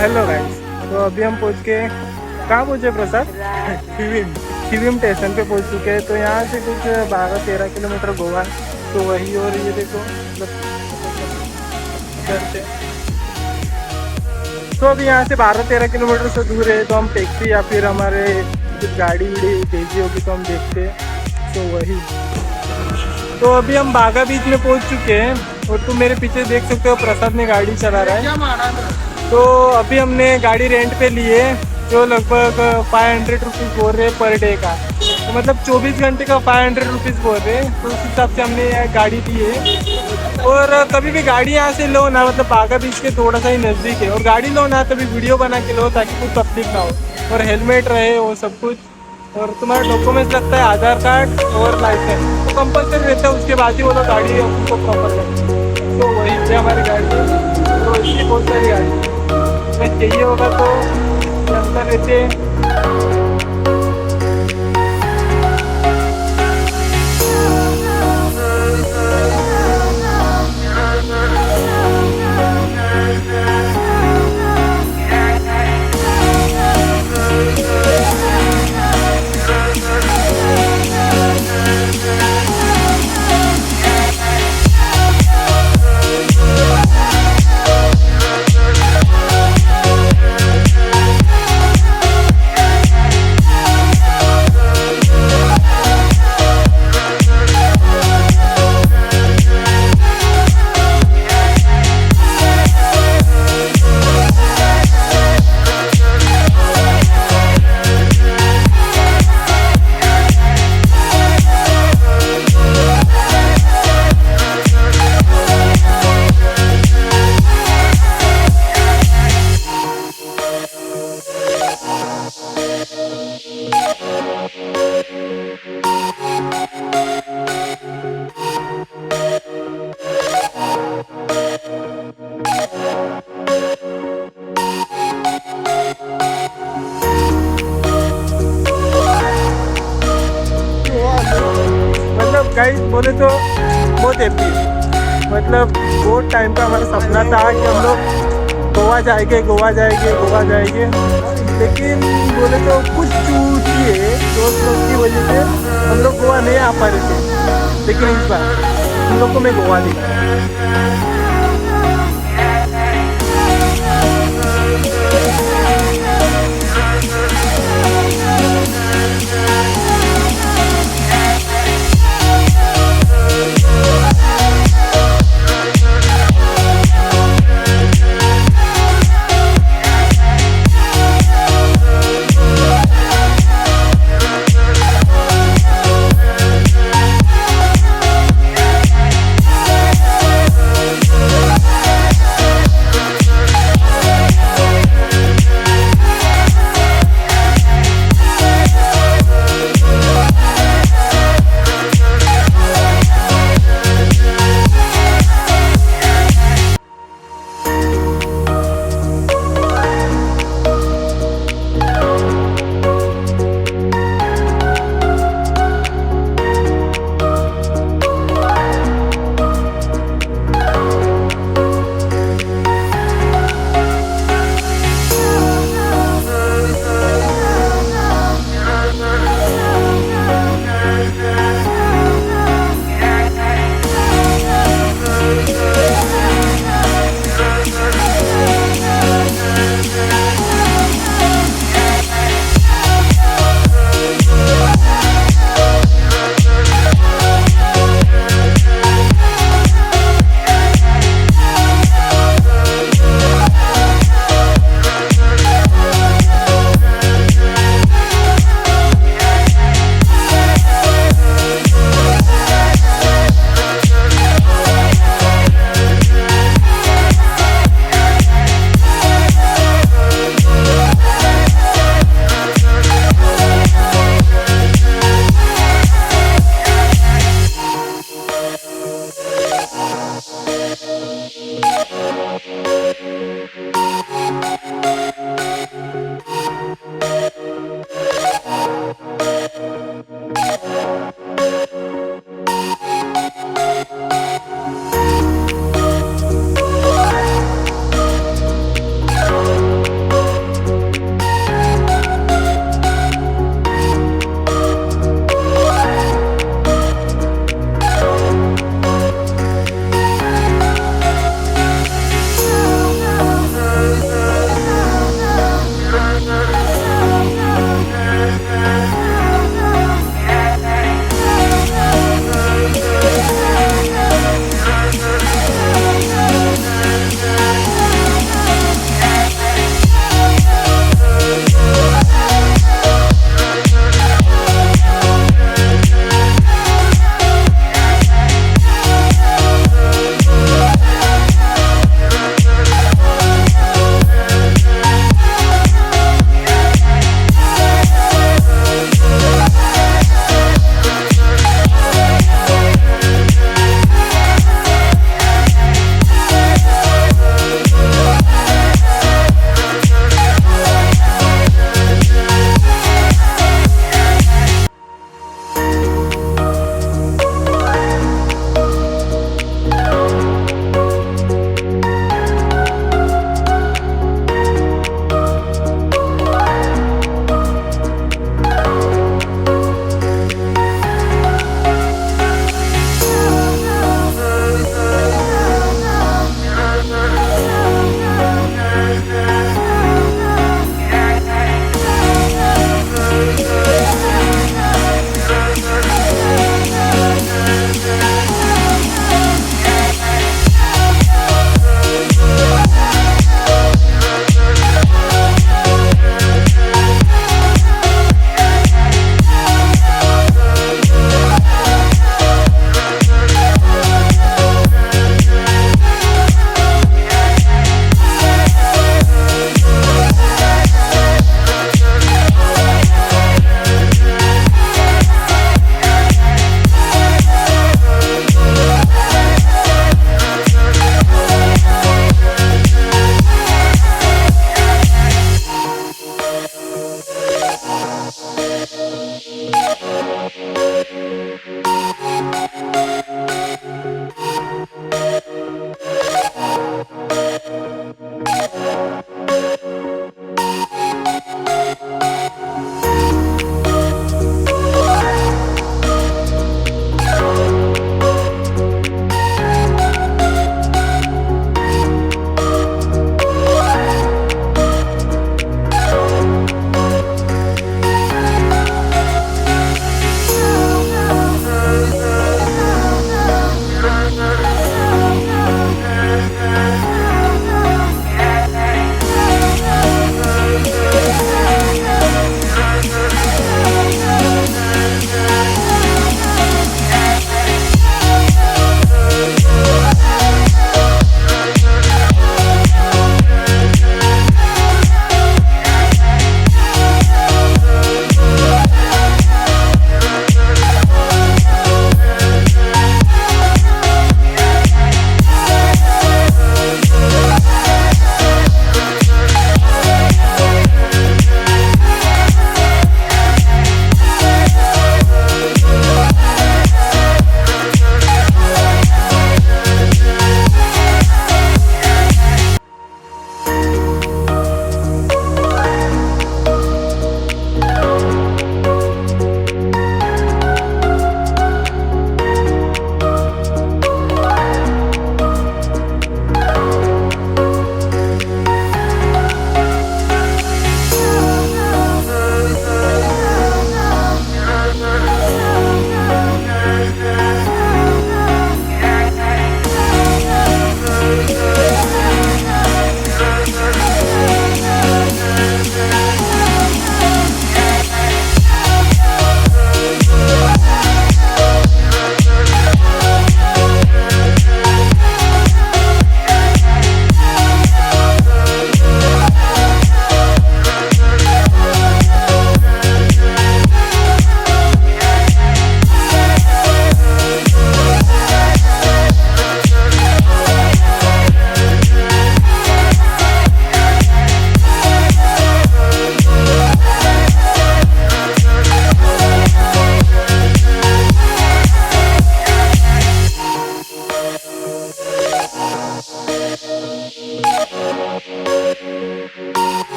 Hello guys, तो अभी हम पहुंच के कहाँ पहुँचे प्रसाद? शिविम स्टेशन पे पहुंच चुके हैं। तो यहाँ से कुछ 12-13 किलोमीटर गोवा है, तो वही। और ये देखो मतलब इधर से तो अभी यहाँ से 12-13 किलोमीटर से दूर है। तो हम टैक्सी या फिर हमारे कुछ गाड़ी वाड़ी भेजी होगी तो हम देखते हैं। तो वही, तो अभी हम बागा बीच में पहुंच चुके हैं। और तुम मेरे पीछे देख सकते हो प्रसाद ने गाड़ी चला रहा है। तो अभी हमने गाड़ी रेंट पे ली है, जो लगभग 500 रुपीज़ बोल रहे पर डे का। तो मतलब 24 घंटे का 500 रुपीज़ बोल रहे हैं। तो उस हिसाब से हमने यह गाड़ी ली है। और कभी भी गाड़ी यहाँ से लो ना, मतलब बागा बीच के थोड़ा सा ही नज़दीक है, और गाड़ी लो ना तभी वीडियो बना के लो ताकि कुछ तकलीफ ना हो, और हेलमेट रहे वो सब कुछ। और तुम्हारा डॉक्यूमेंट्स लगता है आधार कार्ड और लाइसेंस, तो कंपलसरी रहता है। उसके बाद ही वो लोग गाड़ी उनको प्रॉपर करते हैं। तो वही से हमारी गाड़ी है। तो इसकी बहुत सारी गाड़ी चाहिए होगा तो अंदर रहते। गाइस बोले तो बहुत हैप्पी, मतलब बहुत टाइम का हमारा सपना था कि हम लोग गोवा जाएंगे गोवा जाएंगे गोवा जाएंगे। लेकिन बोले तो कुछ चूक ही है, दोस्त लोग की वजह से हम लोग गोवा नहीं आ पा रहे थे। लेकिन इस बार हम लोग को मैं गोवा दिखा।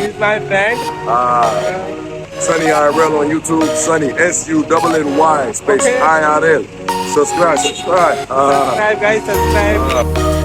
He's my friend. Sunny IRL on YouTube. Sunny SUNNY space Okay. IRL. Subscribe. Subscribe, guys. Subscribe.